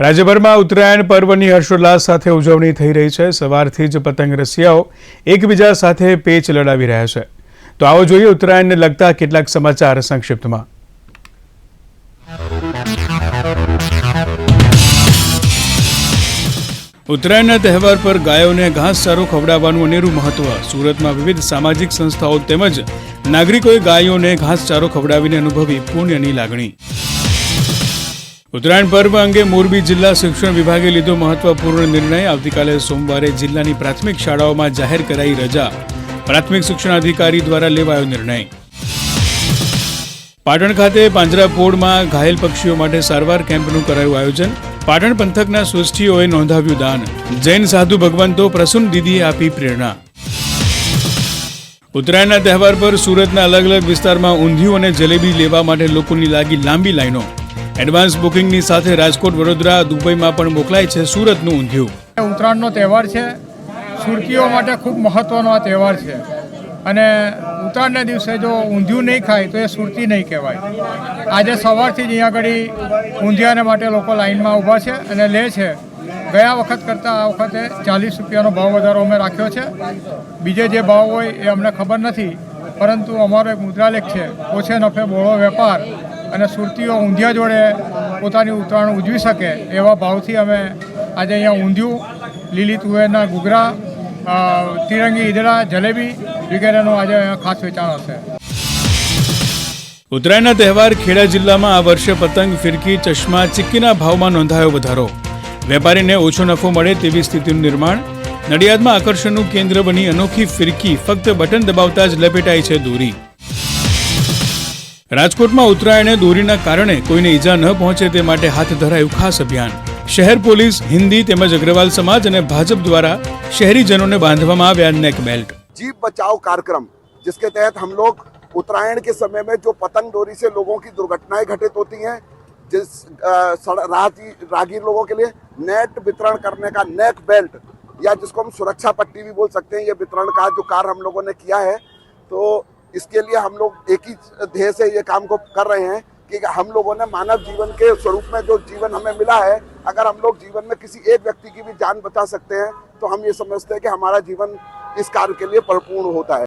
राज्यभर में उत्तरायण पर्वनी हर्षोल्लास साथे उजवणी थई रही है। सवारथी ज पतंग रसियाओ एकबीजा साथे पेच लड़ावी रह्या छे। तो आओ जोईए उत्तरायण ने लगता केटलाक समाचार संक्षिप्त में। उत्तरायणना तहेवार पर गायों ने घासचारो खवડાવવાનું અનેરું महत्व। सूरत में विविध सामाजिक संस्थाओं તેમજ नागरिकों गायों ने घासचारो खवડાવીને अनुभवी पुण्यनी लागणी। उत्तरायण पर्व अंगे मोरबी जिला शिक्षण विभागे लीधो महत्वपूर्ण निर्णय। आवतीकाले सोमवारे जिल्लानी प्राथमिक शाळाओं में जाहेर कराई रजा। प्राथमिक शिक्षणाधिकारी द्वारा लेवायो निर्णय। पाटण खाते પાંજરાપોળ में घायल पक्षीओ माटे सारवार केम्पनुं करायुं आयोजन। पाटण पंथकना स्वस्थीओए नोंधाव्युं दान। जैन साधु भगवंतो प्रसून दीदीए आपी प्रेरणा। उत्तरायणना तहेवार पर सूरतना अलग अलग विस्तारमां ऊंधिયું અને જલેબી લેવા માટે લોકોની લાગી લાંબી લાઈનો। એડવાન્સ બુકિંગની સાથે રાજકોટ, વડોદરા, દુબઈમાં પણ મોકલાય છે सूरतનું ઊંધિયું। ઉત્તરાયણનો તહેવાર છે, સુરતીઓ માટે ખૂબ મહત્વનો આ તહેવાર છે અને ઉત્તરાયણના દિવસે જો ઊંધિયું નહીં ખાય તો એ સુરતી નહીં કહેવાય। આજે સવારથી જ અહીંયા આગળ ઊંધિયાને માટે લોકો લાઈનમાં ઊભા છે અને લે છે। ગયા વખત કરતાં આ વખતે 40 રૂપિયાનો ભાવ વધારો અમે રાખ્યો છે। બીજે જે ભાવ હોય એ અમને ખબર નથી, પરંતુ અમારો એક મુદ્રાલેખ છે, ઓછે નફે બોળો વેપાર અને સુરતીઓ ઊંધિયા જોડે પોતાની ઉત્તરાયણ ઉજવી શકે એવા ભાવથી અમે આજે અહીંયા ઊંધિયું, લીલી તુવેરના ઘૂઘરા, તિરંગી ઈદડા, જલેબી વગેરેનું આજે ખાસ વેચાણ હશે। ઉત્તરાયણના તહેવાર ખેડા જિલ્લામાં આ વર્ષે પતંગ, ફિરકી, ચશ્મા, ચિક્કીના ભાવમાં નોંધાયો વધારો। વેપારીને ઓછો નફો મળે તેવી સ્થિતિનું નિર્માણ। નડિયાદમાં આકર્ષણનું કેન્દ્ર બની અનોખી ફિરકી ફક્ત બટન દબાવતા જ લપેટાઈ છે દોરી। રાજકોટમાં ઉત્તરાયણે દોરીના કારણે કોઈને ઈજા ન પહોંચે તે માટે હાથ ધરાયું ખાસ અભિયાન। શહેર પોલીસ, હિન્દી તેમજ અગ્રવાલ समाज અને ભાજપ द्वारा शहरीजनों ने बांधवामां आव्या नेक बेल्ट। जीव बचाओ कार्यक्रम, जिसके तहत हम लोग उत्तरायण के समय में जो पतंग डोरी से लोगों की दुर्घटनाएं घटित होती हैं, जिस राहगीर लोगों के लिए नेट वितरण करने का नेक बेल्ट या जिसको हम सुरक्षा पट्टी भी बोल सकते हैं, ये वितरण का जो कार्य हम लोगों ने किया है। तो इसके लिए हम लोग एक ही ध्येय से ये काम को कर रहे हैं कि हम लोगों ने मानव जीवन के स्वरूप में जो जीवन हमें मिला है, अगर हम लोग जीवन में किसी एक व्यक्ति की भी जान बचा सकते हैं तो हम ये समझते हैं कि हमारा जीवन इस कार्य के लिए परिपूर्ण होता है।